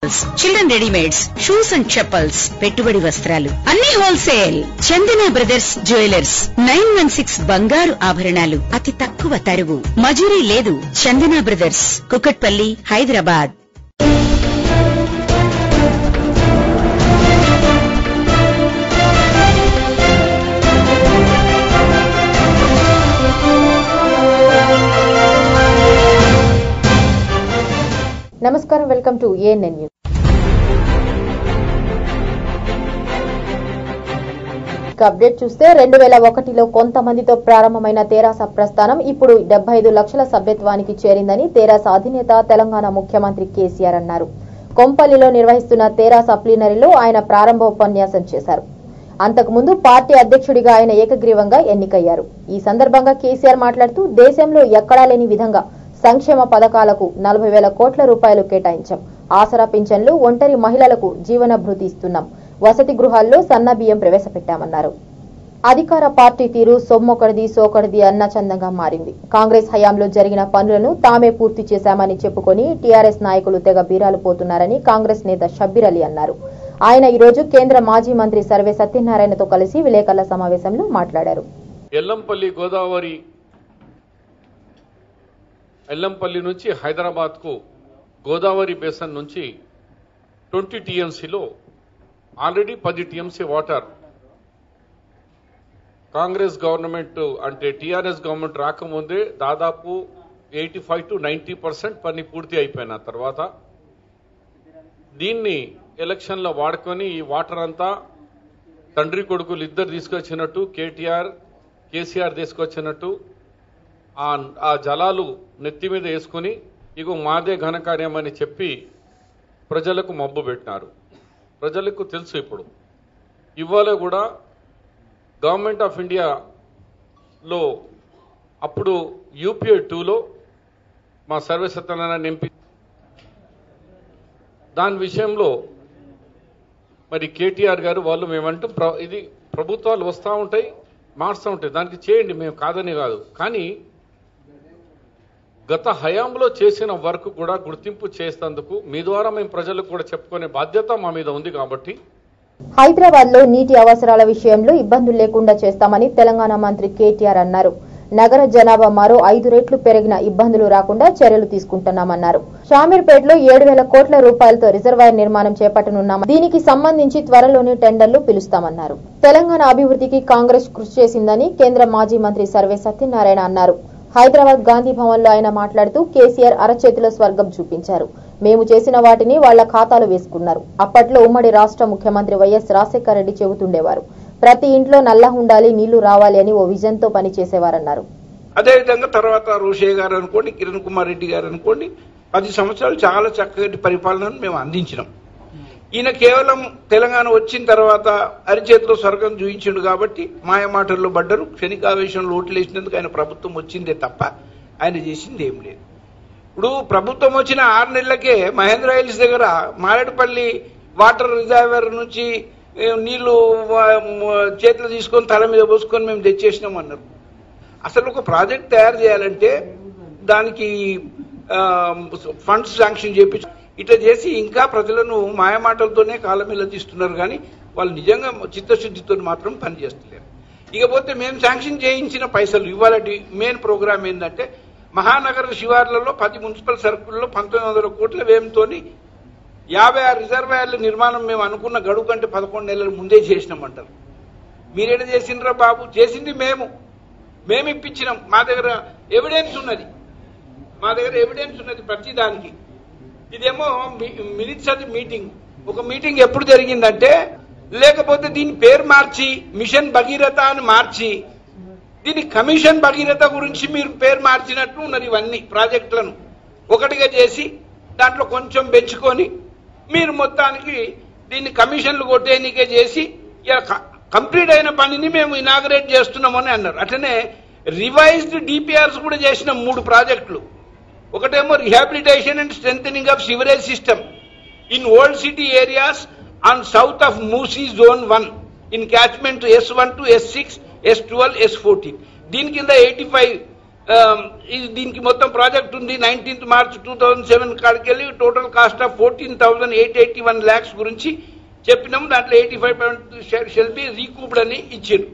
Sandals, children readymades, shoes and chappals, పెట్టుబడి వస్త్రాలు అన్ని హోల్సేల్. చందన బ్రదర్స్ జ్యువెలర్స్ 916 బంగారు ఆభరణాలు అతి తక్కువ తరుగు, మజూరీ లేదు. చందన బ్రదర్స్, కుకట్పల్లి, హైదరాబాద్. నమస్కారం, welcome to ANN news. Update చూస్తే 2001లో కొంతమందితో ప్రారంభమైన తెరాస ప్రస్థానం ఇప్పుడు 75 లక్షల సభ్యత్వానికి చేరిందని తెరాస అధినేత తెలంగాణ ముఖ్యమంత్రి కేసీఆర్ అన్నారు. కొంపల్లిలో నిర్వహిస్తున్న తెరాస ప్లీనరీలో ఆయన ప్రారంభోపన్యాసం చేశారు. అంతకుముందు పార్టీ అధ్యక్షుడిగా ఆయన ఏకగ్రీవంగా ఎన్నికయ్యారు. ఈ సందర్భంగా కేసీఆర్ మాట్లాడుతూ దేశంలో ఎక్కడా లేని విధంగా సంక్షేమ పథకాలకు 40,000 కోట్ల రూపాయలు కేటాయించాం. ఆసరా పింఛన్లు, ఒంటరి మహిళలకు జీవన భృతి ఇస్తున్నాం. వసతి గృహాల్లో సన్న బియ్యం ప్రవేశపెట్టామన్నారు. అధికార పార్టీ తీరు సొమ్మొకడిది సోకడిది అన్న చందంగా మారింది. కాంగ్రెస్ హయాంలో జరిగిన పనులను తామే పూర్తి చేశామని చెప్పుకొని టీఆర్ఎస్ నాయకులు తెగ బీరాలు పోతున్నారని కాంగ్రెస్ నేత షబ్బీర్ అలీ అన్నారు. ఆయన ఈ రోజు కేంద్ర మాజీ మంత్రి సర్వే సత్యనారాయణతో కలిసి విలేకరుల సమావేశంలో మాట్లాడారు. ఎల్లంపల్లి నుంచి హైదరాబాద్ కు గోదావరి బేసన్ నుంచి 20 టీఎంసీలో already 10 TMC water Congress government అంటే టీఆర్ఎస్ గవర్నమెంట్ రాకముందే దాదాపు 85 to 90% పని పూర్తి అయిపోయిన తర్వాత దీన్ని ఎలక్షన్లో వాడుకొని ఈ వాటర్ అంతా తండ్రి కొడుకులు ఇద్దరు తీసుకొచ్చినట్టు కేసీఆర్ తీసుకొచ్చినట్టు ఆ జలాలు నెత్తి మీద వేసుకుని ఇగో మాదే ఘనకార్యం అని చెప్పి ప్రజలకు మబ్బు పెట్టినారు. ప్రజలకు తెలుసు. ఇప్పుడు ఇవాళ కూడా గవర్నమెంట్ ఆఫ్ ఇండియాలో అప్పుడు యూపీఏ 2లో మా సర్వే సత్యనారాయణ ఎంపీ దాని విషయంలో మరి కేటీఆర్ గారు వాళ్ళు మేమంటూ ఇది ప్రభుత్వాలు వస్తూ ఉంటాయి, మారుస్తూ ఉంటాయి, దానికి చేయండి, మేము కాదని కాదు. కానీ గత హయాంలో చేసిన వర్క్ కూడా గుర్తింపు చేసేందుకు మీ ద్వారా మేము ప్రజలకు కూడా చెప్పుకునే బాధ్యత మా మీద ఉంది. కాబట్టి హైదరాబాద్ లో నీటి అవసరాల విషయంలో ఇబ్బందులు లేకుండా చేస్తామని తెలంగాణ మంత్రి కేటీఆర్ అన్నారు. నగర జనాభా మరో 5 రెట్లు పెరిగిన ఇబ్బందులు రాకుండా చర్యలు తీసుకుంటున్నామన్నారు. షామీర్పేటలో 7,000 కోట్ల రూపాయలతో రిజర్వాయర్ నిర్మాణం చేపట్టనున్నామని, దీనికి సంబంధించి త్వరలోనే టెండర్లు పిలుస్తామన్నారు. తెలంగాణ అభివృద్ధికి కాంగ్రెస్ కృషి చేసిందని కేంద్ర మాజీ మంత్రి సర్వే సత్యనారాయణ అన్నారు. హైదరాబాద్ గాంధీ భవన్ లో ఆయన మాట్లాడుతూ కేసీఆర్ అరచేతిలో స్వర్గం చూపించారు. మేము చేసిన వాటిని వాళ్ల ఖాతాలు వేసుకున్నారు. అప్పట్లో ఉమ్మడి రాష్ట్ర ముఖ్యమంత్రి వైఎస్ రాజశేఖర రెడ్డి చెబుతుండేవారు, ప్రతి ఇంట్లో నల్లా ఉండాలి, నీళ్లు రావాలి అని ఓ విజన్ తో పనిచేసేవారన్నారు. అదేవిధంగా తర్వాత రోషయ్య గారు అనుకోండి, కిరణ్ కుమార్ రెడ్డి గారు అనుకోండి, 10 సంవత్సరాలు చాలా చక్కటి పరిపాలనను మేము అందించినాం. ఈయన కేవలం తెలంగాణ వచ్చిన తర్వాత అరిచేతిలో స్వర్గం చూయించిండు కాబట్టి మాయమాటల్లో పడ్డరు. క్షణికావేశంలో ఓట్లేసినందుకు ఆయన ప్రభుత్వం వచ్చిందే తప్ప ఆయన చేసింది ఏం లేదు. ఇప్పుడు ప్రభుత్వం వచ్చిన 6 నెలలకే మహేంద్ర హిల్స్ దగ్గర మారేడుపల్లి వాటర్ రిజర్వాయర్ నుంచి నీళ్లు చేతులు తీసుకొని తల మీద పోసుకొని మేము తెచ్చేసినాం అన్నారు. అసలు ఒక ప్రాజెక్ట్ తయారు చేయాలంటే దానికి ఫండ్స్ శాంక్షన్ చేయించు ఇట్లా చేసి ఇంకా ప్రజలను మాయమాటలతోనే కాలమీల తీస్తున్నారు. కానీ వాళ్ళు నిజంగా చిత్తశుద్ధితో మాత్రం పనిచేస్తలేరు. ఇకపోతే మేము శాంక్షన్ చేయించిన పైసలు ఇవాళ మెయిన్ ప్రోగ్రామ్ ఏంటంటే మహానగర శివార్లలో 10 మున్సిపల్ సర్కిల్లో 1,900 కోట్ల వ్యయంతో 56 రిజర్వాయర్ల నిర్మాణం మేము అనుకున్న గడువు కంటే 11 నెలల ముందే చేసినామంటారు. మీరేడ చేసిండ్రా బాబు? చేసింది మేము ఇప్పించినాం. మా దగ్గర ఎవిడెన్స్ ఉన్నది, ప్రతి దానికి. ఇదేమో మినిట్స్ అది మీటింగ్. ఒక మీటింగ్ ఎప్పుడు జరిగిందంటే, లేకపోతే దీని పేరు మార్చి మిషన్ భగీరథ అని మార్చి దీని కమిషన్ భగీరథ గురించి మీరు పేరు మార్చినట్టు ఉన్నది. ఇవన్నీ ప్రాజెక్టులను ఒకటిగా చేసి దాంట్లో కొంచెం పెంచుకొని మీరు మొత్తానికి దీన్ని కమిషన్లు కొట్టేనికే చేసి కంప్లీట్ అయిన పనిని మేము ఇనాగరేట్ చేస్తున్నామని అన్నారు. అట్లనే రివైజ్డ్ డిపిఆర్స్ కూడా చేసిన 3 ప్రాజెక్టులు. ఒకటేమో rehabilitation and strengthening of sewerage system in old city areas on south of Musi zone 1 in catchment S1 to S6, S12, S14. దీని కింద 85 దీనికి మొత్తం ప్రాజెక్ట్ ఉంది 19th March 2007 కాడికెళ్ళి టోటల్ కాస్ట్ ఆఫ్ 14,881 lakhs గురించి చెప్పినాము. దాంట్లో 85% షెల్ బి రీకూప్డ్ అని ఇచ్చారు.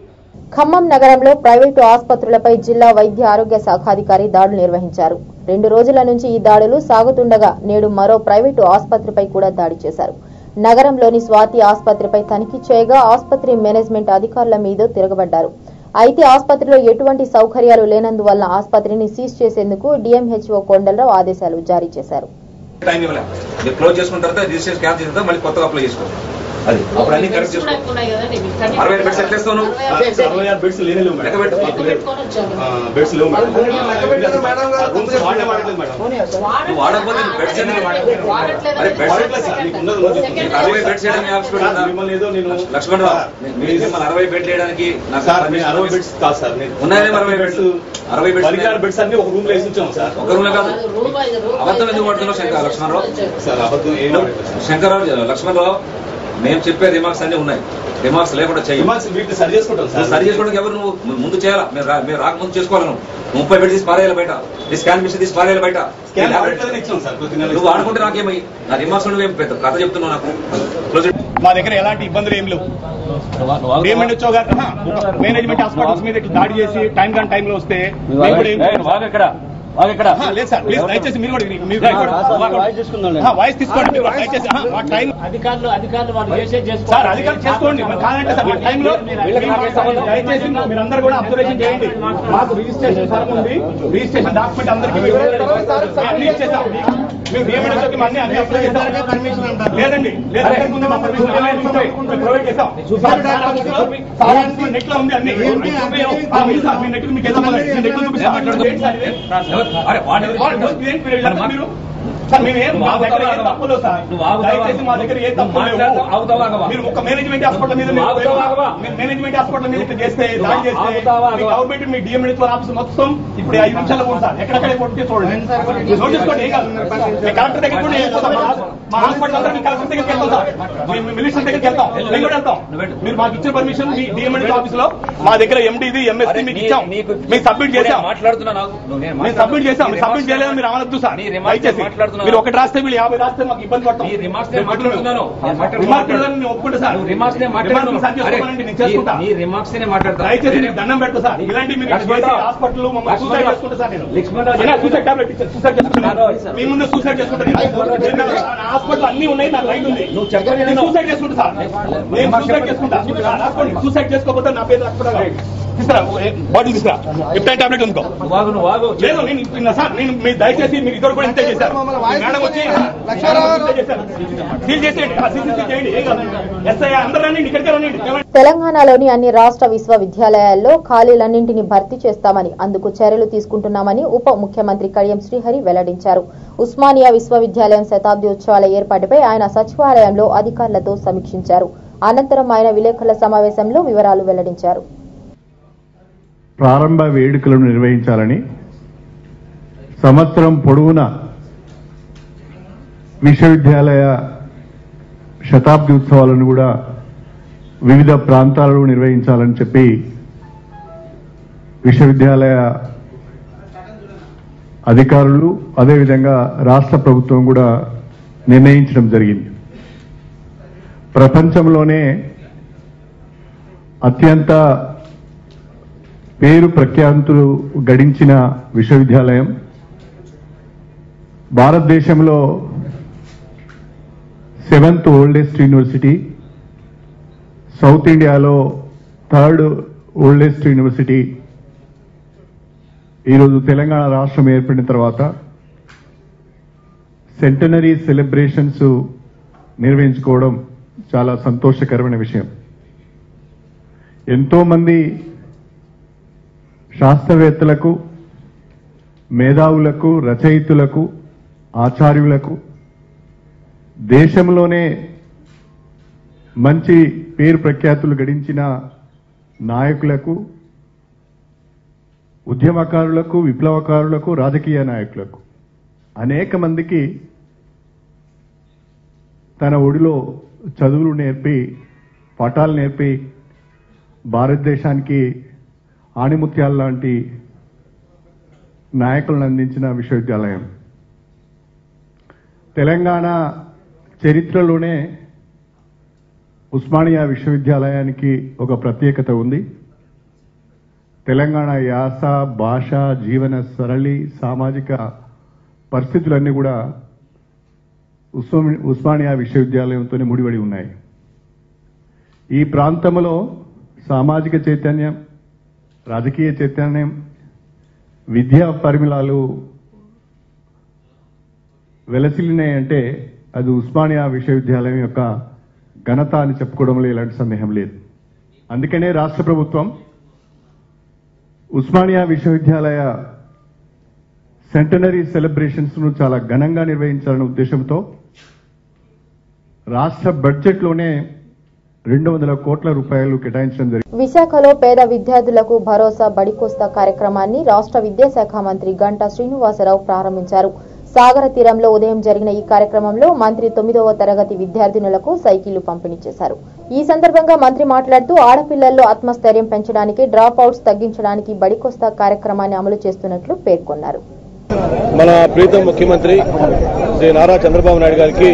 ఖమ్మం నగరంలో ప్రైవేటు ఆసుపత్రులపై జిల్లా వైద్య ఆరోగ్య శాఖాధికారి దాడులు నిర్వహించారు. 2 రోజుల నుంచి ఈ దాడులు సాగుతుండగా నేడు మరో ప్రైవేటు ఆసుపత్రిపై కూడా దాడి చేశారు. నగరంలోని స్వాతి ఆసుపత్రిపై తనిఖీ చేయగా ఆసుపత్రి మేనేజ్మెంట్ అధికారుల మీద తిరగబడ్డారు. అయితే ఆసుపత్రిలో ఎటువంటి సౌకర్యాలు లేనందువల్ల ఆసుపత్రిని సీజ్ చేసేందుకు డిఎంహెచ్ఓ కొండలరావు ఆదేశాలు జారీ చేశారు. అది అప్పుడు అన్ని కరెక్ట్ చేసుకో. 60 బెడ్స్ ఎట్లేస్తాను? 66 బెడ్స్ లేవు మేడం. బెడ్స్ లేవు మేడం. వాడకపోతే బెడ్స్ అరే బెడ్స్ 60 బెడ్స్ వేయడానికి హాస్పిటల్ మిమ్మల్ని ఏదో నేను లక్ష్మణరావు మీరు 60 బెడ్ వేయడానికి నాకు 60 బెడ్స్ కాదు సార్. ఉన్నాయని 60 బెడ్స్ 60 బెడ్స్ అన్ని ఒక రూమ్ లో వేసి ఉంచాం సార్. ఒక రూమ్ లో కాదు. అబద్ధం ఎందుకు పడుతున్నావు లక్ష్మణరావు? సార్ అబద్ధం ఏం శంకర్రావు లక్ష్మణరావు మేము చెప్పే రిమార్క్స్ అన్ని ఉన్నాయి. రిమార్క్స్ లేకుండా చేయాలి. సరి చేసుకోవడానికి ఎవరు నువ్వు ముందు చేయాలా? మీరు రాకముందు చేసుకోవాలి. నువ్వు 30 బెడ్ తీసి పారేయాలి బయట. ఈ స్కాన్ మిషన్ తీసి పారేయాలి బయట. నువ్వు ఆడుకుంటే నాకేమై నా రిమార్క్స్ నువ్వేం పెద్ద కథ చెప్తున్నావు నాకు. మా దగ్గర ఎలాంటి ఇబ్బందులు ఏం లేవు. మేనేజ్మెంట్ హాస్పిటల్స్ మీద దాడి చేసి టైం లో వస్తే లేదు సార్ ప్లీజ్ దయచేసి మీరు వాయిస్ తీసుకోండి. సార్ అధికారులు చేసుకోండి కాదంటే సార్ టైంలో దయచేసి మీరందరూ కూడా అబ్జర్వేషన్ చేయండి. మాకు రిజిస్ట్రేషన్ ఫార్మ్ ఉంది. రిజిస్ట్రేషన్ డాక్యుమెంట్ అందరికీ అన్ని ఇచ్చేసాం. మేము డిఎంహెచ్ఓకి అన్ని అప్లై చేస్తాం. లేదండి ప్రొవైడ్ చేస్తాం. నెట్ లో ఉంది అన్ని నెట్ మీకు ఏదో నెట్ చూపిస్తాం. సార్ మేమేం మా దగ్గర ఏ తప్పులు సార్ దయచేసి మా దగ్గర ఏ తప్పులు మీరు ఒక మేనేజ్మెంట్ హాస్పిటల్ మీద మేనేజ్మెంట్ హాస్పిటల్ మీద చేస్తే దాడి చేస్తే గవర్నమెంట్ మీ డిఎంహెచ్ఓ ఆఫీస్ మొత్తం ఇప్పుడు 5 నిమిషాలు కూడా సార్ ఎక్కడెక్కడ కొట్టి చూడండి. నోట్ చేసుకోండి. ఏం కాదు కలెక్టర్ దగ్గర కూడా మా హాస్పిటల్ అందరూ కలెక్టర్ దగ్గరికి వెళ్తాం సార్. మినిస్టర్ దగ్గరికి వెళ్తాం. మేము కూడా వెళ్తాం. మీరు మాకు ఇచ్చిన పర్మిషన్ మీ డిఎంహెచ్ఓ ఆఫీస్ లో మా దగ్గర ఎండిది ఎంఎస్సీ మీకు ఇచ్చాం. మీకు సబ్మిట్ చేసాం. మేము సబ్మిట్ చేసాం. సబ్మిట్ చేయలేదు మీరు అమలొద్దు సార్. మీరు ఒకటి రాస్తే వీళ్ళు 50 రాస్తే మాకు ఇబ్బంది పడతాం. ఒప్పుకుంటా సార్. దయచేసి మీకు దండం పెడతా సార్. ఇలాంటి హాస్పిటల్ మమ్మల్ని సూసైడ్ చేసుకుంటా సార్. నేను సూసైడ్ టాబ్లెట్ ఇచ్చాను. సూసైడ్ చేసుకుంటాను. మీ ముందు సూసైడ్ చేసుకుంటాను. హాస్పిటల్ అన్ని ఉన్నాయి. నాకు రైట్ ఉంది. సూసైడ్ చేసుకుంటా సార్. నేను సూసైడ్ చేసుకుంటా. సూసైడ్ చేసుకోకపోతే నా పేరు రాకపోతే తీసుకురా బాటిల్ తీసుకురా. ఎప్పుడైనా టాబ్లెట్ ఉందో లేదు నేను సార్. నేను మీరు దయచేసి మీరు ఇద్దరు కూడా ఇంతే చేశారు. మేడం వచ్చి సీల్ చేసేయండి. తెలంగాణలోని అన్ని రాష్ట్ర విశ్వవిద్యాలయాల్లో ఖాళీలన్నింటినీ భర్తీ చేస్తామని అందుకు చర్యలు తీసుకుంటున్నామని ఉప ముఖ్యమంత్రి కడియం శ్రీహరి వెల్లడించారు. ఉస్మానియా విశ్వవిద్యాలయం శతాబ్ది ఉత్సవాల ఏర్పాటుపై ఆయన సచివాలయంలో అధికారులతో సమీక్షించారు. అనంతరం ఆయన విలేకరుల సమావేశంలో వివరాలు వెల్లడించారు. ప్రారంభ వేడుకలను నిర్వహించాలని సంవత్సరం పొడవునా విశ్వవిద్యాలయ శతాబ్ది ఉత్సవాలను కూడా వివిధ ప్రాంతాలలో నిర్వహించాలని చెప్పి విశ్వవిద్యాలయ అధికారులు అదేవిధంగా రాష్ట్ర ప్రభుత్వం కూడా నిర్ణయించడం జరిగింది. ప్రపంచంలోనే అత్యంత పేరు ప్రఖ్యాతులు గడించిన విశ్వవిద్యాలయం, భారతదేశంలో 7th ఓల్డెస్ట్ యూనివర్సిటీ, సౌత్ ఇండియాలో 3rd ఓల్డెస్ట్ యూనివర్సిటీ. ఈరోజు తెలంగాణ రాష్ట్రం ఏర్పడిన తర్వాత సెంటనరీ సెలబ్రేషన్స్ నిర్వహించుకోవడం చాలా సంతోషకరమైన విషయం. ఎంతో మంది శాస్త్రవేత్తలకు, మేధావులకు, రచయితులకు, ఆచార్యులకు, దేశంలోనే మంచి పేరు ప్రఖ్యాతులు గడించిన నాయకులకు, ఉద్యమకారులకు, విప్లవకారులకు, రాజకీయ నాయకులకు అనేక మందికి తన ఒడిలో చదువులు నేర్పి, పాఠాలు నేర్పి భారతదేశానికి ఆణిముత్యాల లాంటి నాయకులను అందించిన విశ్వవిద్యాలయం. తెలంగాణ చరిత్రలోనే ఉస్మానియా విశ్వవిద్యాలయానికి ఒక ప్రత్యేకత ఉంది. తెలంగాణ యాస, భాష, జీవన సరళి, సామాజిక పరిస్థితులన్నీ కూడా ఉస్మానియా విశ్వవిద్యాలయంతోనే ముడిపడి ఉన్నాయి. ఈ ప్రాంతంలో సామాజిక చైతన్యం, రాజకీయ చైతన్యం, విద్యా పరిమళాలు వెలసిల్లినాయంటే అది ఉస్మానియా విశ్వవిద్యాలయం యొక్క ఘనత అని చెప్పుకోవడంలో ఎలాంటి సందేహం లేదు. అందుకనే రాష్ట్ర ప్రభుత్వం ఉస్మానియా విశ్వవిద్యాలయ సెంటనరీ సెలబ్రేషన్స్ ను చాలా ఘనంగా నిర్వహించాలనే ఉద్దేశంతో రాష్ట్ర బడ్జెట్లోనే 200 కోట్ల రూపాయలు కేటాయించడం జరిగింది. విశాఖలో పేద విద్యార్థులకు భరోసా బడికోస్తా కార్యక్రమాన్ని రాష్ట్ర విద్యాశాఖ మంత్రి గంటా శ్రీనివాసరావు ప్రారంభించారు. సాగర తీరంలో ఉదయం జరిగిన ఈ కార్యక్రమంలో మంత్రి 9వ తరగతి విద్యార్థినులకు సైకిళ్లు పంపిణీ చేశారు. ఈ సందర్భంగా మంత్రి మాట్లాడుతూ ఆడపిల్లల్లో ఆత్మస్థైర్యం పెంచడానికి, డ్రాప్ అవుట్స్ తగ్గించడానికి బడికోస్తా కార్యక్రమాన్ని అమలు చేస్తున్నట్లు పేర్కొన్నారు. మన ప్రీతం ముఖ్యమంత్రి శ్రీ నారా చంద్రబాబు నాయుడు గారికి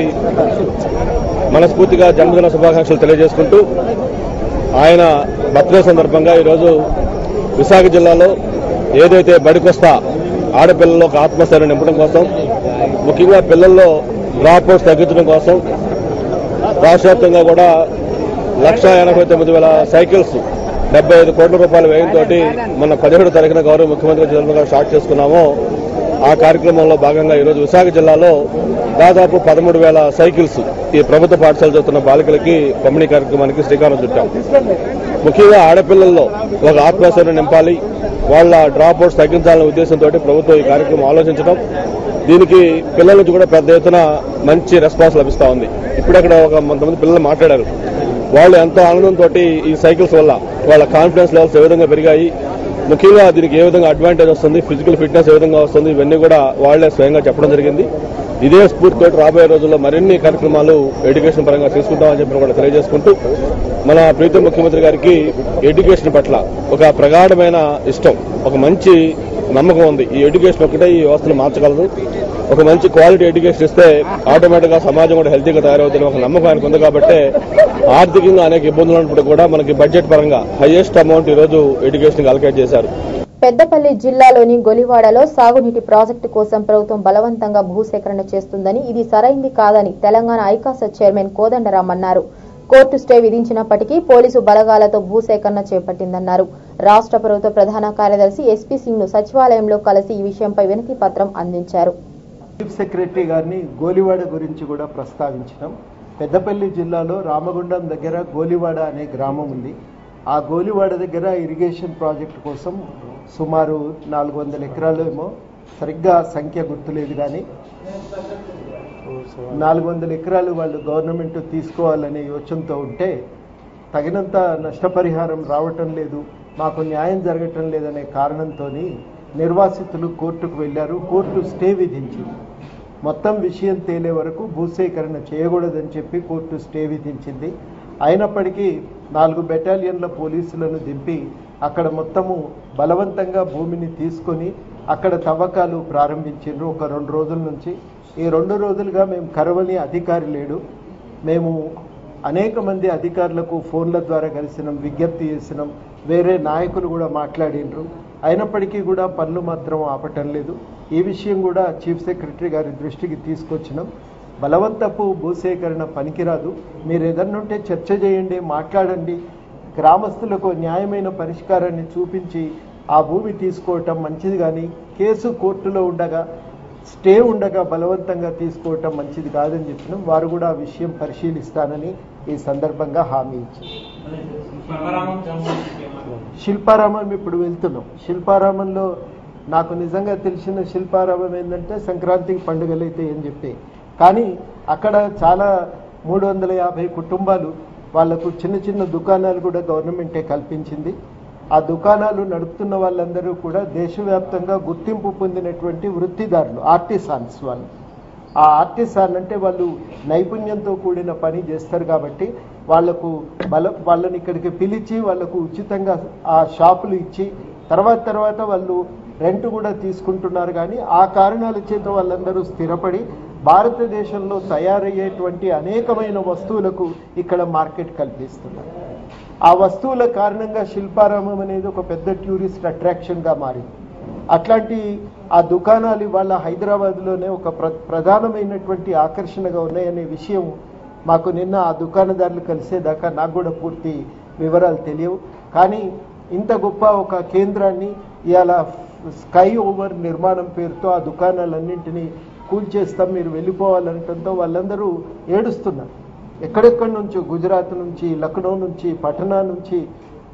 మనస్ఫూర్తిగా జన్మదిన శుభాకాంక్షలు తెలియజేసుకుంటూ, ఆయన బర్త్డే సందర్భంగా ఈరోజు విశాఖ జిల్లాలో ఏదైతే బడికొస్తా ఆడపిల్లల్లో ఒక ఆత్మస్థైర్యం నింపడం కోసం, ముఖ్యంగా పిల్లల్లో డ్రాప్ అవుట్స్ తగ్గించడం కోసం రాష్ట్ర వ్యాప్తంగా కూడా 1,89,000 సైకిల్స్ 75 కోట్ల రూపాయల వ్యయంతో మన 17వ తారీఖున గౌరవ ముఖ్యమంత్రి చంద్రబాబు గారు స్టార్ట్ చేసుకున్నామో ఆ కార్యక్రమంలో భాగంగా ఈరోజు విశాఖ జిల్లాలో దాదాపు 13,000 సైకిల్స్ ఈ ప్రభుత్వ పాఠశాల చదువుతున్న బాలికలకి పంపిణీ కార్యక్రమానికి శ్రీకారం చుట్టాం. ముఖ్యంగా ఆడపిల్లల్లో ఒక ఆత్మస్థైర్యం నింపాలి, వాళ్ళ డ్రాప్ అవుట్స్ తగ్గించాలనే ఉద్దేశంతో ప్రభుత్వం ఈ కార్యక్రమం ఆలోచించడం, దీనికి పిల్లల నుంచి కూడా పెద్ద ఎత్తున మంచి రెస్పాన్స్ లభిస్తా ఉంది. ఇప్పుడక్కడ కొంతమంది పిల్లలు మాట్లాడారు, వాళ్ళు ఎంతో ఆనందంతో ఈ సైకిల్స్ వల్ల వాళ్ళ కాన్ఫిడెన్స్ లెవెల్స్ ఏ విధంగా పెరిగాయి, ముఖ్యంగా దీనికి ఏ విధంగా అడ్వాంటేజ్ వస్తుంది, ఫిజికల్ ఫిట్నెస్ ఏ విధంగా వస్తుంది, ఇవన్నీ కూడా వాళ్లే స్వయంగా చెప్పడం జరిగింది. ఇదే స్ఫూర్తితో రాబోయే రోజుల్లో మరిన్ని కార్యక్రమాలు ఎడ్యుకేషన్ పరంగా తీసుకుంటామని చెప్పి కూడా తెలియజేసుకుంటూ, మన ప్రీతం ముఖ్యమంత్రి గారికి ఎడ్యుకేషన్ పట్ల ఒక ప్రగాఢమైన ఇష్టం, ఒక మంచి నమ్మకం ఉంది. ఈ ఎడ్యుకేషన్ ఒక్కటే ఈ వ్యవస్థను మార్చగలదు. ఒక మంచి క్వాలిటీ ఎడ్యుకేషన్ ఇస్తే ఆటోమేటిక్ గా సమాజం కూడా హెల్తీగా తయారవుతుంది ఒక నమ్మకం ఆయనకు ఉంది. కాబట్టి ఆర్థికంగా అనేక ఇబ్బందులు ఉన్నప్పుడు కూడా మనకి బడ్జెట్ పరంగా హైయెస్ట్ అమౌంట్ ఈ రోజు ఎడ్యుకేషన్ అలొకేట్ చేశారు. పెద్దపల్లి జిల్లాలోని గొలివాడలో సాగునీటి ప్రాజెక్టు కోసం ప్రభుత్వం బలవంతంగా భూసేకరణ చేస్తుందని, ఇది సరైంది కాదని తెలంగాణ ఐకాస చైర్మన్ కోదండరాం అన్నారు. కోర్టు స్టే విధించినప్పటికీ పోలీసు బలగాలతో భూసేకరణ చేపట్టిందన్నారు. రాష్ట్ర ప్రభుత్వ ప్రధాన కార్యదర్శి ఎస్పీ సింగ్ ను సచివాలయంలో కలిసి ఈ విషయంపై వినతి పత్రం అందించారు. చీఫ్ సెక్రటరీ గారిని గోలివాడ గురించి కూడా ప్రస్తావించడం. పెద్దపల్లి జిల్లాలో రామగుండం దగ్గర గోలివాడ అనే గ్రామం ఉంది. ఆ గోలివాడ దగ్గర ఇరిగేషన్ ప్రాజెక్టు కోసం సుమారు 400 ఎకరాలు ఏమో, సరిగ్గా సంఖ్య గుర్తులేదు కానీ 400 ఎకరాలు వాళ్ళు గవర్నమెంట్ తీసుకోవాలనే యోచనతో ఉంటే తగినంత నష్టపరిహారం రావటం లేదు, మాకు న్యాయం జరగటం లేదనే కారణంతో నిర్వాసితులు కోర్టుకు వెళ్లారు. కోర్టు స్టే విధించింది. మొత్తం విషయం తేలే వరకు భూసేకరణ చేయకూడదని చెప్పి కోర్టు స్టే విధించింది. అయినప్పటికీ 4 బెటాలియన్ల పోలీసులను దింపి అక్కడ మొత్తము బలవంతంగా భూమిని తీసుకొని అక్కడ తవ్వకాలు ప్రారంభించారు ఒక 2 రోజుల నుంచి. ఈ 2 రోజులుగా మేము కరవని అధికారి లేడు. మేము అనేక మంది అధికారులకు ఫోన్ల ద్వారా కలిసినాం, విజ్ఞప్తి చేసినాం, వేరే నాయకులు కూడా మాట్లాడినరు. అయినప్పటికీ కూడా పనులు మాత్రం ఆపటం లేదు. ఈ విషయం కూడా చీఫ్ సెక్రటరీ గారి దృష్టికి తీసుకొచ్చినాం. బలవంతపు భూసేకరణ పనికిరాదు, మీరు ఏదన్నా ఉంటే చర్చ చేయండి, మాట్లాడండి, గ్రామస్తులకు న్యాయమైన పరిష్కారాన్ని చూపించి ఆ భూమి తీసుకోవటం మంచిది. కానీ కేసు కోర్టులో ఉండగా, స్టే ఉండగా బలవంతంగా తీసుకోవటం మంచిది కాదని చెప్పినాం. వారు కూడా ఆ విషయం పరిశీలిస్తానని ఈ సందర్భంగా హామీ ఇచ్చారు. శిల్పారామం ఇప్పుడు వెళ్తున్నాం. శిల్పారామంలో నాకు నిజంగా తెలిసిన శిల్పారామం ఏంటంటే సంక్రాంతికి పండుగలు అయితే అని చెప్పి, కానీ అక్కడ చాలా 350 కుటుంబాలు, వాళ్లకు చిన్న చిన్న దుకాణాలు కూడా గవర్నమెంటే కల్పించింది. ఆ దుకాణాలు నడుపుతున్న వాళ్ళందరూ కూడా దేశవ్యాప్తంగా గుర్తింపు పొందినటువంటి వృత్తిదారులు, ఆర్టిసాన్స్. వాళ్ళు ఆ ఆర్టిసాన్ అంటే వాళ్ళు నైపుణ్యంతో కూడిన పని చేస్తారు కాబట్టి వాళ్ళని ఇక్కడికి పిలిచి వాళ్లకు ఉచితంగా ఆ షాపులు ఇచ్చి తర్వాత వాళ్ళు రెంట్ కూడా తీసుకుంటున్నారు. కానీ ఆ కారణాల చేత వాళ్ళందరూ స్థిరపడి భారతదేశంలో తయారయ్యేటువంటి అనేకమైన వస్తువులకు ఇక్కడ మార్కెట్ కల్పిస్తున్నారు. ఆ వస్తువుల కారణంగా శిల్పారామం అనేది ఒక పెద్ద టూరిస్ట్ అట్రాక్షన్గా మారింది. అట్లాంటి ఆ దుకాణాలు ఇవాళ హైదరాబాద్లోనే ఒక ప్రధానమైనటువంటి ఆకర్షణగా ఉన్నాయనే విషయం మాకు నిన్న ఆ దుకాణదారులు కలిసేదాకా నాకు కూడా పూర్తి వివరాలు తెలియవు. కానీ ఇంత గొప్ప ఒక కేంద్రాన్ని ఇవాళ స్కై ఓవర్ నిర్మాణం పేరుతో ఆ దుకాణాలన్నింటినీ కూల్చేస్తాం, మీరు వెళ్ళిపోవాలనటంతో వాళ్ళందరూ ఏడుస్తున్నారు. ఎక్కడెక్కడి నుంచో, గుజరాత్ నుంచి, లక్నో నుంచి, పటనా నుంచి,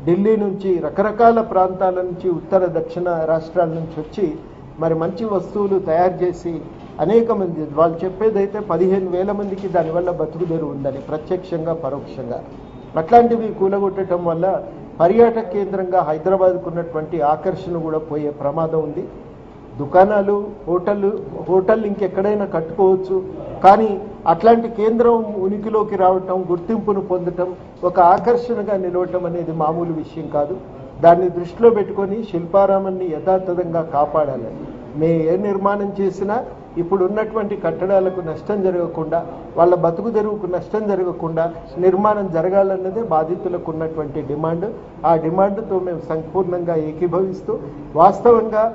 ఢిల్లీ నుంచి, రకరకాల ప్రాంతాల నుంచి, ఉత్తర దక్షిణ రాష్ట్రాల నుంచి వచ్చి మరి మంచి వస్తువులు తయారు చేసి అనేక మంది, వాళ్ళు చెప్పేదైతే 15,000 మందికి దానివల్ల బతుకుదెరువు ఉందని ప్రత్యక్షంగా పరోక్షంగా. అట్లాంటివి కూలగొట్టడం వల్ల పర్యాటక కేంద్రంగా హైదరాబాద్కు ఉన్నటువంటి ఆకర్షణ కూడా పోయే ప్రమాదం ఉంది. దుకాణాలు, హోటల్ ఇంకెక్కడైనా కట్టుకోవచ్చు, కానీ అట్లాంటి కేంద్రం ఉనికిలోకి రావటం, గుర్తింపును పొందటం, ఒక ఆకర్షణగా నిలవటం అనేది మామూలు విషయం కాదు. దాన్ని దృష్టిలో పెట్టుకొని శిల్పారామాన్ని యథాతథంగా కాపాడాలని మేము ఏ నిర్మాణం చేసినా ఇప్పుడు ఉన్నటువంటి కట్టడాలకు నష్టం జరగకుండా, వాళ్ళ బతుకు తెరువుకు నష్టం జరగకుండా నిర్మాణం జరగాలన్నదే బాధితులకు ఉన్నటువంటి డిమాండ్. ఆ డిమాండ్తో మేము సంపూర్ణంగా ఏకీభవిస్తూ వాస్తవంగా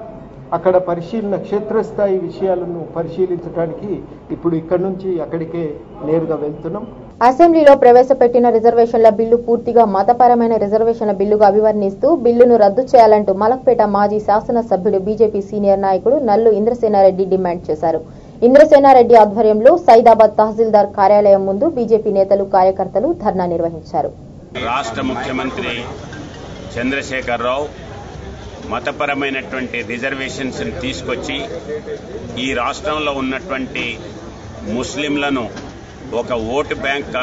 అక్కడ పరిశీలన, క్షేత్రస్థాయి విషయాలను పరిశీలించడానికి ఇప్పుడు ఇక్కడి నుంచి అక్కడికే నేరుగా వెళ్తున్నాం. అసెంబ్లీలో ప్రవేశపెట్టిన రిజర్వేషన్ల బిల్లు పూర్తిగా మతపరమైన రిజర్వేషన్ల బిల్లుగా అభివర్ణిస్తూ బిల్లును రద్దు చేయాలంటూ మలక్పేట మాజీ శాసనసభ్యుడు బీజేపీ సీనియర్ నాయకుడు నల్లు ఇంద్రసేనారెడ్డి డిమాండ్ చేశారు. ఇంద్రసేనారెడ్డి ఆధ్వర్యంలో సైదాబాద్ తహసీల్దార్ కార్యాలయం ముందు బీజేపీ నేతలు, కార్యకర్తలు ధర్నా నిర్వహించారు. రాష్ట్ర ముఖ్యమంత్రి చంద్రశేఖరరావు మతపరమైనటువంటి రిజర్వేషన్స్ తీసుకొచ్చి ఈ రాష్ట్రంలో ఉన్నటువంటి ముస్లింలను ఒక ఓటు బ్యాంక్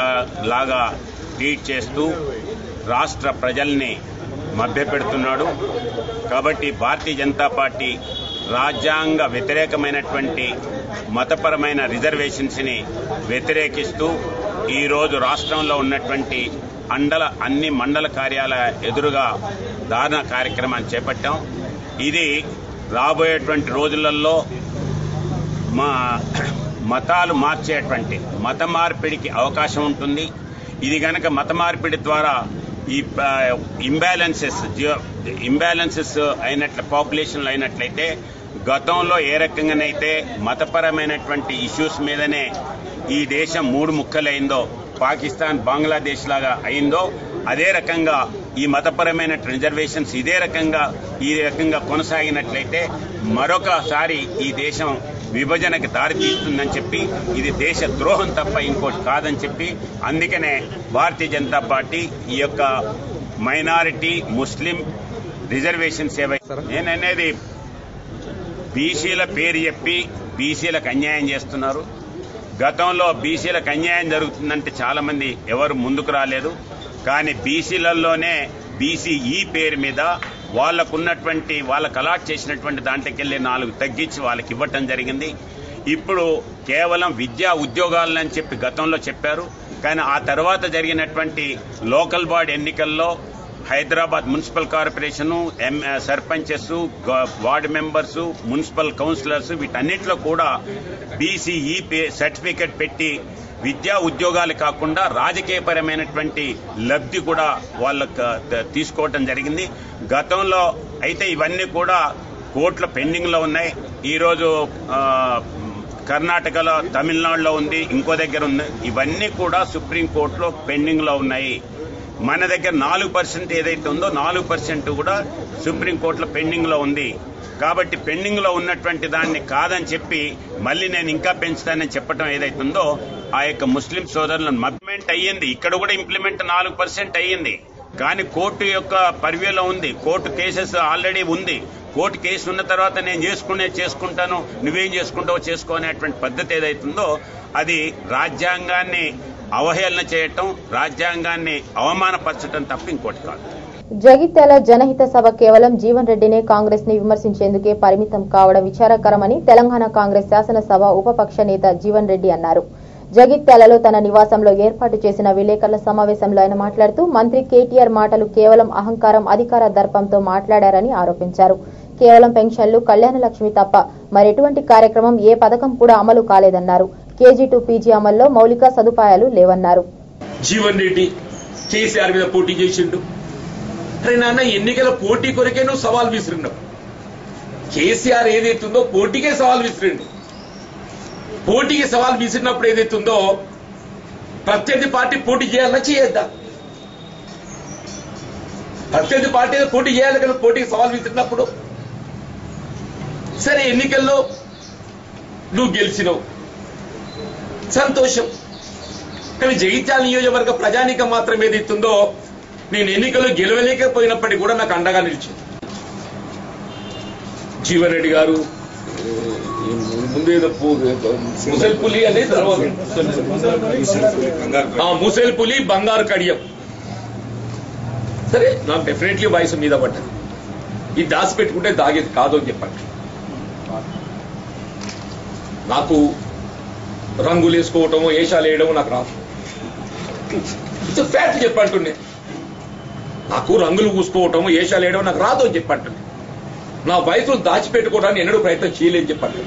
లాగా ట్రీట్ చేస్తూ రాష్ట్ర ప్రజల్ని మభ్యపెడుతున్నాడు. కాబట్టి భారతీయ జనతా పార్టీ రాజ్యాంగ వ్యతిరేకమైనటువంటి మతపరమైన రిజర్వేషన్స్ని వ్యతిరేకిస్తూ ఈరోజు రాష్ట్రంలో ఉన్నటువంటి అన్ని మండల కార్యాలయ ఎదురుగా ధారణ కార్యక్రమాన్ని చేపట్టాం. ఇది రాబోయేటువంటి రోజులలో మతాలు మార్చేటువంటి మత మార్పిడికి అవకాశం ఉంటుంది. ఇది గనక మత మార్పిడి ద్వారా ఈ ఇంబ్యాలెన్సెస్ అయినట్ల పాపులేషన్లు అయినట్లయితే గతంలో ఏ రకంగానైతే మతపరమైనటువంటి ఇష్యూస్ మీదనే ఈ దేశం 3 ముక్కలైందో, పాకిస్తాన్, బంగ్లాదేశ్ లాగా అయిందో, అదే రకంగా ఈ మతపరమైన రిజర్వేషన్స్ ఈ రకంగా కొనసాగినట్లయితే మరొకసారి ఈ దేశం విభజనకి దారితీస్తుందని చెప్పి, ఇది దేశ ద్రోహం తప్ప ఇంకోటి కాదని చెప్పి, అందుకనే భారతీయ జనతా పార్టీ ఈ యొక్క మైనారిటీ ముస్లిం రిజర్వేషన్స్ నేననేది బీసీల పేరు చెప్పి బీసీలకు అన్యాయం చేస్తున్నారు. గతంలో బీసీలకు అన్యాయం జరుగుతుందంటే చాలా మంది ఎవరు ముందుకు రాలేదు. కానీ బీసీలలోనే బీసీఈ పేరు మీద వాళ్ళకు అలాట్ చేసినటువంటి దాంట్లోకెళ్ళి 4 తగ్గించి వాళ్ళకి ఇవ్వటం జరిగింది. ఇప్పుడు కేవలం విద్యా ఉద్యోగాలని చెప్పి గతంలో చెప్పారు. కానీ ఆ తర్వాత జరిగినటువంటి లోకల్ బాడీ ఎన్నికల్లో Hyderabad municipal corporation, sarpanches, ward members, municipal counsellors వీటన్నిటిలో కూడా బీసీఈ సర్టిఫికెట్ పెట్టి విద్యా ఉద్యోగాలు కాకుండా రాజకీయపరమైనటువంటి లబ్ధి కూడా వాళ్ళకు తీసుకోవటం జరిగింది. గతంలో అయితే ఇవన్నీ కూడా కోర్టులో పెండింగ్ లో ఉన్నాయి. ఈరోజు కర్ణాటకలో, తమిళనాడులో ఉంది, ఇంకో దగ్గర ఉంది. ఇవన్నీ కూడా సుప్రీంకోర్టులో పెండింగ్ లో ఉన్నాయి. మన దగ్గర 4% ఏదైతే ఉందో 4% కూడా సుప్రీంకోర్టులో పెండింగ్ లో ఉంది. కాబట్టి పెండింగ్ లో ఉన్నటువంటి దాన్ని కాదని చెప్పి మళ్ళీ నేను ఇంకా పెంచుతానని చెప్పడం ఏదైతే ఉందో ఆ యొక్క ముస్లిం సోదరులను ఇంప్లిమెంట్ అయ్యింది. ఇక్కడ కూడా ఇంప్లిమెంట్ 4% అయ్యింది. కానీ కోర్టు యొక్క పర్వ్యూలో ఉంది. కోర్టు కేసెస్ ఆల్రెడీ ఉంది. కోర్టు కేసు ఉన్న తర్వాత నేను చేసుకుంటాను, నువ్వేం చేసుకుంటావో చేసుకో అనేటువంటి పద్ధతి ఏదైతుందో అది రాజ్యాంగాన్ని అవహేళన చేయటం, రాజ్యాంగాన్ని అవమానపరచడం తప్ప ఇంకోటి కాదు. జగిత్యాల జనహిత సభ కేవలం జీవన్ రెడ్డినే కాంగ్రెస్ ని విమర్శించేందుకే పరిమితం కావడం విచారకరమని తెలంగాణ కాంగ్రెస్ శాసనసభ ఉపపక్ష నేత జీవన్ రెడ్డి అన్నారు. జగిత్యాలలో తన నివాసంలో ఏర్పాటు చేసిన విలేకరుల సమావేశంలో ఆయన మాట్లాడుతూ మంత్రి కేటీఆర్ మాటలు కేవలం అహంకారం, అధికార దర్పంతో మాట్లాడారని ఆరోపించారు. కేవలం పెన్షన్లు, కళ్యాణ లక్ష్మి తప్ప మరెటువంటి కార్యక్రమం ఏ పథకం కూడా అమలు కాలేదన్నారు. కేజీ టు పీజీ అమల్లో మౌలిక సదుపాయాలు లేవన్నారు. జీవన్ రెడ్డి కేసీఆర్ మీద పోటీ చేసిండు. అరే నాన్న, ఎన్నికల పోటీ కొరకే నువ్వు సవాల్ విసిరినావు. కేసీఆర్ ఏదైతుందో పోటీకే సవాల్ విసిరిండు. పోటీకి సవాల్ విసిరినప్పుడు ఏదైతుందో ప్రత్యర్థి పార్టీ పోటీ చేయాలన్నా చేయొద్దా? ప్రత్యర్థి పార్టీ పోటీ చేయాలి కదా. పోటీకి సవాల్ విసిరినప్పుడు సరే, ఎన్నికల్లో నువ్వు గెలిచినావు, సంతోషం. కానీ జగిత్యాల నియోజకవర్గ ప్రజానీకం మాత్రం ఏదైతుందో నేను ఎన్నికల్లో గెలవలేకపోయినప్పటికీ కూడా నాకు అండగా నిలిచింది. జీవన్ రెడ్డి గారు ముందేదో ముసల్పులి అనేది తర్వాత ముసల్పులి బంగారు కడియం. సరే, నాకు డెఫినెట్లీ వయసు మీద పడ్డది. ఇది దాచిపెట్టుకుంటే దాగేది కాదు అని చెప్పండి. నాకు రంగులు వేసుకోవటము, ఏషాలు వేయడము నాకు రాదు. ఫ్యాక్ట్ చెప్పంటుండే. నాకు రంగులు పూసుకోవటము, ఏషాలు వేయడం నాకు రాదు అని చెప్పంటుండే. నా వయసును దాచిపెట్టుకోవడానికి ఎన్నడూ ప్రయత్నం చేయలేని చెప్పండి.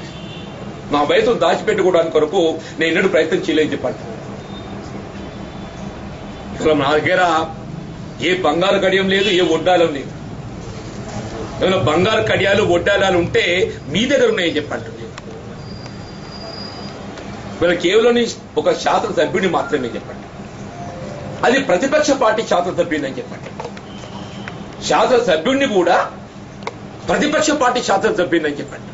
నా వయసును దాచిపెట్టుకోవడానికి కొరకు నేను ఎన్నడూ ప్రయత్నం చేయలేని చెప్పండి. అసలు నా దగ్గర ఏ బంగారు కడియం లేదు, ఏ వడ్డాలం లేదు. ఏమైనా బంగారు కడియాలు, వడ్డాలాలు ఉంటే మీ దగ్గర ఉన్నాయని చెప్పండి. వీళ్ళ కేవలం ఒక శాసనసభ్యుడిని మాత్రమే చెప్పండి. అది ప్రతిపక్ష పార్టీ శాసనసభ్యుడిని అని చెప్పండి. శాసనసభ్యుడిని కూడా ప్రతిపక్ష పార్టీ శాసనసభ్యుడిని అని చెప్పండి.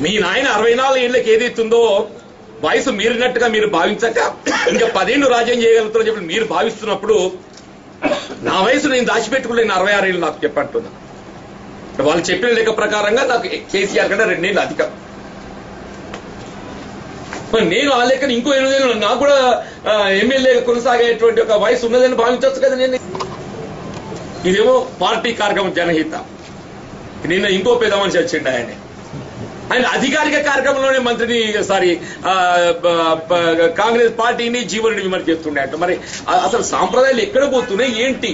మీ నాయన 64 ఏళ్లకు ఏదైతుందో వయసు మీరినట్టుగా మీరు భావించక ఇంకా 10 ఏళ్లు రాజ్యం చేయగలుగుతారని చెప్పి మీరు భావిస్తున్నప్పుడు నా వయసు నేను దాచిపెట్టుకోలేను. 66 ఏళ్ళు నాకు చెప్పంటున్నా. వాళ్ళు చెప్పిన లెక్క ప్రకారంగా నాకు కేసీఆర్ కంటే 2 ఏళ్ళు అధికం. నేను ఆ లెక్కన ఇంకో 8 ఏళ్ళు నాకు కూడా ఎమ్మెల్యేగా కొనసాగేటువంటి ఒక వయసు ఉన్నదని భావించవచ్చు కదా. నేను ఇదేమో పార్టీ కార్యక్రమం జనహిత. నిన్న ఇంకో పెద్ద మనిషి వచ్చిండు. ఆయన అధికారిక కార్యక్రమంలోనే మంత్రిని కాంగ్రెస్ పార్టీని జీవన్ విమర్శ చేస్తుండే అంట. మరి అసలు సాంప్రదాయాలు ఎక్కడ పోతున్నాయి ఏంటి?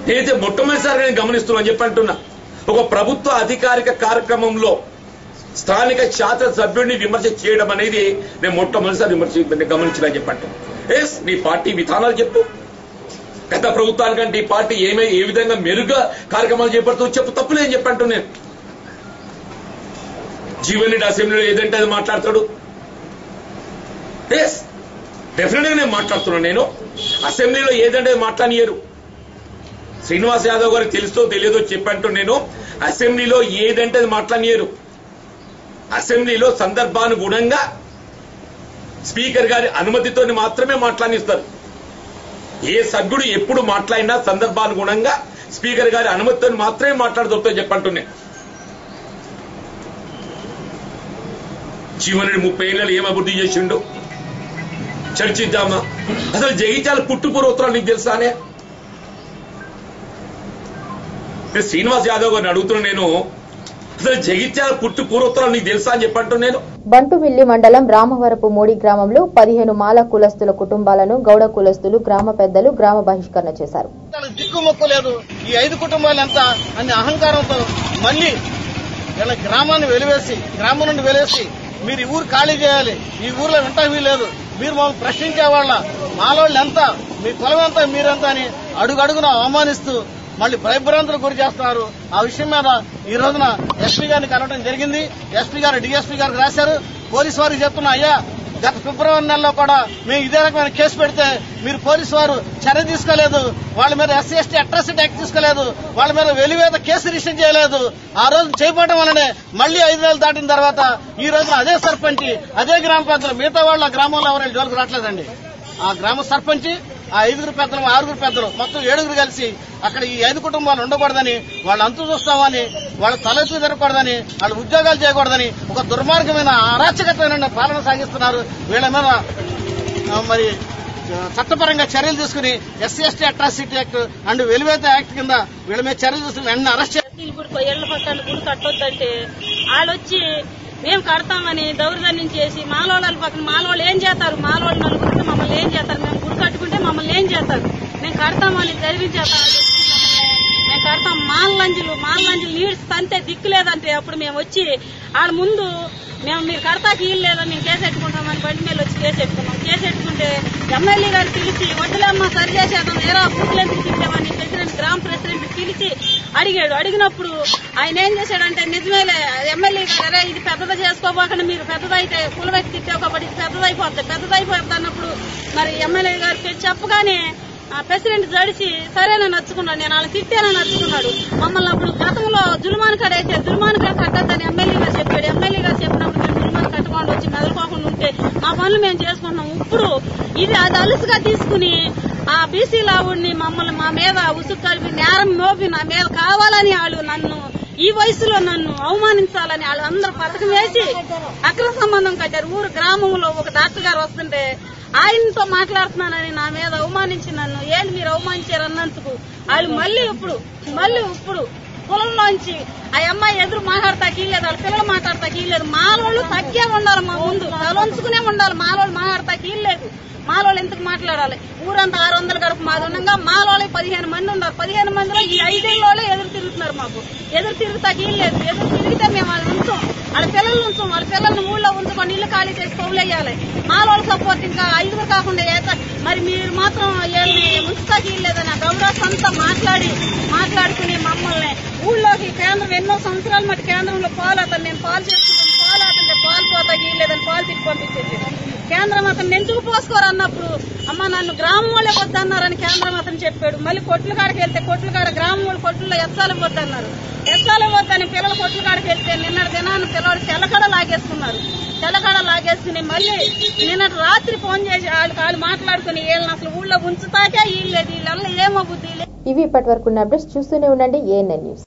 నేనైతే మొట్టమొదటిసారిగా నేను గమనిస్తున్నా అని చెప్పి అంటున్నా. ఒక ప్రభుత్వ అధికారిక కార్యక్రమంలో స్థానిక శాసనసభ్యుడిని విమర్శ చేయడం అనేది నేను మొట్టమొదటిసారి గమనించిన చెప్పండి. ఎస్, నీ పార్టీ విధానాలు చెప్పు. గత ప్రభుత్వానికంటే ఈ పార్టీ ఏ విధంగా మెరుగ్గా కార్యక్రమాలు చేపడుతూ చెప్పు. తప్పులేని చెప్పంటూ నేను జీవన్ రెడ్డి అసెంబ్లీలో ఏదంటే అది మాట్లాడతాడు. ఎస్, డెఫినెట్ గా నేను మాట్లాడుతున్నాను. నేను అసెంబ్లీలో ఏదంటే మాట్లాడనియరు. శ్రీనివాస్ యాదవ్ గారికి తెలుసో తెలియదో చెప్పంటూ నేను అసెంబ్లీలో ఏదంటే అది మాట్లాడనియరు. అసెంబ్లీలో సందర్భానుగుణంగా స్పీకర్ గారి అనుమతితో మాత్రమే మాట్లాడిస్తారు. ఏ సభ్యుడు ఎప్పుడు మాట్లాడినా సందర్భానుగుణంగా స్పీకర్ గారి అనుమతితో మాత్రమే మాట్లాడదొతో చెప్పంటున్నా. జీవన్ రెడ్డి 30 ఏళ్ళలో ఏం అభివృద్ధి చేసిండు చర్చిద్దామా? అసలు జగిత్యాల పుట్టుపూర్వోత్తరాలు నీకు తెలుసానే? శ్రీనివాస్ యాదవ్ గారిని అడుగుతున్నా నేను, అసలు జగిత్యాల పుట్టుపూర్వోత్తరాలు నీకు తెలుసా అని చెప్పంటూ నేను. బంటుమిల్లి మండలం రామవరపు మోడి గ్రామంలో 15 మాల కులస్తుల కుటుంబాలను గౌడ కులస్తులు గ్రామ పెద్దలు గ్రామ బహిష్కరణ చేశారు. దిక్కుమొక్కు లేదు. ఈ 5 కుటుంబాలు ఎంత అనే అహంకారంతో మళ్లీ వీళ్ళ గ్రామాన్ని వెలివేసి, గ్రామం నుండి వెలివేసి మీరు ఈ ఊరు ఖాళీ చేయాలి, ఈ ఊర్లో ఇంటర్వ్యూ లేదు, మీరు మమ్మల్ని ప్రశ్నించే వాళ్ళ మాలోళ్ళు ఎంత, మీ కులం ఎంత, మీరెంత అని అడుగడుగున అవమానిస్తూ మళ్ళీ భయభ్రాంతులకు గురి చేస్తున్నారు. ఆ విషయం మీద ఈ రోజున ఎస్పీ గారిని కలవడం జరిగింది. ఎస్పీ గారు డీఎస్పీ గారికి రాశారు. పోలీసు వారికి చెప్తున్నా, అయ్యా గత ఫిబ్రవరి నెలలో కూడా మేము ఇదే రకమైన కేసు పెడితే మీరు పోలీసు వారు చర్య తీసుకోలేదు, వాళ్ళ మీద ఎస్సీ ఎస్టీ అట్రాసిటీ యాక్ట్ తీసుకోలేదు, వాళ్ళ మీద వెలివేత కేసు రిజిస్టర్ చేయలేదు. ఆ రోజు చేయబడటం వల్లనే మళ్లీ 5 నెలలు దాటిన తర్వాత ఈ రోజున అదే సర్పంచ్, అదే గ్రామ పెద్దలు, మిగతా వాళ్ళు ఆ గ్రామంలో ఎవరైనా జోలికి రావట్లేదండి. ఆ గ్రామ సర్పంచ్, ఆ 5 పెద్దలు, 6 పెద్దలు, మొత్తం 7 కలిసి అక్కడ ఈ 5 కుటుంబాలు ఉండకూడదని, వాళ్ళ అంతు చూస్తామని, వాళ్ళ తలెత్తు జరగకూడదని, వాళ్ళ ఉద్యోగాలు చేయకూడదని ఒక దుర్మార్గమైన అరాచకమైన పాలన సాగిస్తున్నారు. వీళ్ళ మీద మరి చట్టపరంగా చర్యలు తీసుకుని SC ST atrocity act and వెలివేత యాక్ట్ కింద వీళ్ళ మీద చర్యలు తీసుకుని వెంటనే అరెస్ట్ చేయాలి. ఇప్పుడు ఇళ్ల పట్టాలు గుడి కట్టొద్దంటే వాళ్ళొచ్చి మేము కడతామని దౌర్జన్యం చేసి మాలోళ్ళ పక్కన మాలోళ్ళు ఏం చేస్తారు, మాలోళ్ళు నలుగురు మమ్మల్ని ఏం చేస్తారు, మేము గుడి కట్టుకుంటే మమ్మల్ని ఏం చేస్తారు, మేము కడతామని చదివించేస్తారు, మేము కడతాం మాల్లంజులు నీడ్స్ తంతే దిక్కు లేదంటే అప్పుడు మేము వచ్చి వాళ్ళ ముందు మేము మీరు కడతాకి ఇల్లు లేదని మేము కేసు పెట్టుకుంటామని బండి మీద వచ్చి కేసు పెట్టుకుంటే ఎమ్మెల్యే గారు పిలిచి వడ్డలమ్మ సరి చేసేద్దాం వేరే బుక్లు ఎందుకు తిట్టామని గ్రామ ప్రెసిడెంట్ పిలిచి అడిగినప్పుడు ఆయన ఏం చేశాడంటే నిజమేలే ఎమ్మెల్యే గారే ఇది పెద్దది చేసుకోబోకుండా మీరు పెద్దదైతే కులవెక్కి తిట్టావు కాబట్టి ఇది పెద్దదైపోతుంది అన్నప్పుడు మరి ఎమ్మెల్యే గారికి చెప్పగానే ప్రెసిడెంట్ జడిచి సరేనా నచ్చుకున్నాడు, నేను వాళ్ళని తిట్టానని నచ్చుకున్నాడు. మమ్మల్ని అప్పుడు గతంలో జులుమాన్ కాడ అయితే జులుమాన్ కాడ కట్టద్దని ఎమ్మెల్యే గారు చెప్పాడు. ఎమ్మెల్యే గారు చెప్పినప్పుడు మేము జులుమాన్ కట్టుకోండి వచ్చి మెదలుకోకుండా ఉంటే మా పనులు మేము చేసుకుంటున్నాం. ఇప్పుడు ఇది అది అలుసుగా తీసుకుని ఆ బీసీ లావుడిని మమ్మల్ని మా మీద ఉసుగు కలిపి నేరం మోపి నా మీద కావాలని వాళ్ళు నన్ను ఈ వయసులో నన్ను అవమానించాలని వాళ్ళు అందరూ పథకం వేసి అక్రమ సంబంధం కట్టారు. ఊరు గ్రామంలో ఒక డాక్టర్ గారు వస్తుంటే ఆయనతో మాట్లాడుతున్నానని నా మీద అవమానించి నన్ను ఏంటి మీరు అవమానించారు అన్నందుకు వాళ్ళు మళ్ళీ ఇప్పుడు కులంలోంచి ఆ అమ్మాయి ఎదురు మాట్లాడతాకి లేదు, వాళ్ళ పిల్లలు మాట్లాడతాకి లేదు. మాలోళ్ళు తగ్గే ఉండాలి, మా ముందు తలొంచుకునే ఉండాలి. మాలోళ్ళు మాట్లాడతాకి లేదు. మాలోళ్ళు ఎందుకు మాట్లాడాలి? ఊరంతా 600 గడప మాది ఉండగా మాలోళ్ళు 15 మంది ఉన్నారు. 15 మందిలో ఈ 5 ఎదురు తిరుగుతున్నారు. మాకు ఎదురు తిరుగుతాకి లేదు. ఎదురు తిరిగితే మేము వాళ్ళని ఉంచాం, వాళ్ళ పిల్లల్ని ఉంచాం. వాళ్ళ పిల్లల్ని ఊళ్ళో ఉంచుకొని ఇల్లు ఖాళీ చేసి పౌలేయాలి. మాలోళ్ళ సపోర్ట్ ఇంకా 5 కాకుండా మరి మీరు మాత్రం ఉంచుతాకి లేదని ఆ గౌరవ అంతా మాట్లాడుకుని మమ్మల్ని ఊళ్ళోకి కేంద్రం ఎన్నో సంవత్సరాల మట్టి కేంద్రంలో పాలు అతను నేను పాలు చేసుకుంటాను, పాలు అతను పాలు పోతాకి లేదని పాలు తిప్పి పంపించేది. కేంద్రం అతను ఎందుకు పోసుకోరు అన్నప్పుడు అమ్మ నన్ను గ్రామం వాళ్ళే వద్దన్నారని కేంద్రం అతను చెప్పాడు. మళ్ళీ కొట్ల కాడికి వెళ్తే కొట్ల కాడ గ్రామం వాళ్ళు కొట్లలో ఎత్తాలు వద్దన్నారు. ఎత్తాలు వద్దని పిల్లలు కొట్ల కాడికి వెళ్తే నిన్నటి దినాన్ని పిల్లలు తెల్లకడ లాగేసుకుని మళ్ళీ నిన్నటి రాత్రి ఫోన్ చేసి వాళ్ళు మాట్లాడుకుని వీళ్ళని అసలు ఊళ్ళో ఉంచుతాకే వీళ్ళేది వీళ్ళ ఏమవుద్ది. ఇవి ఇప్పటి వరకు అప్డేట్స్ చూస్తూనే ఉండండి ANN న్యూస్.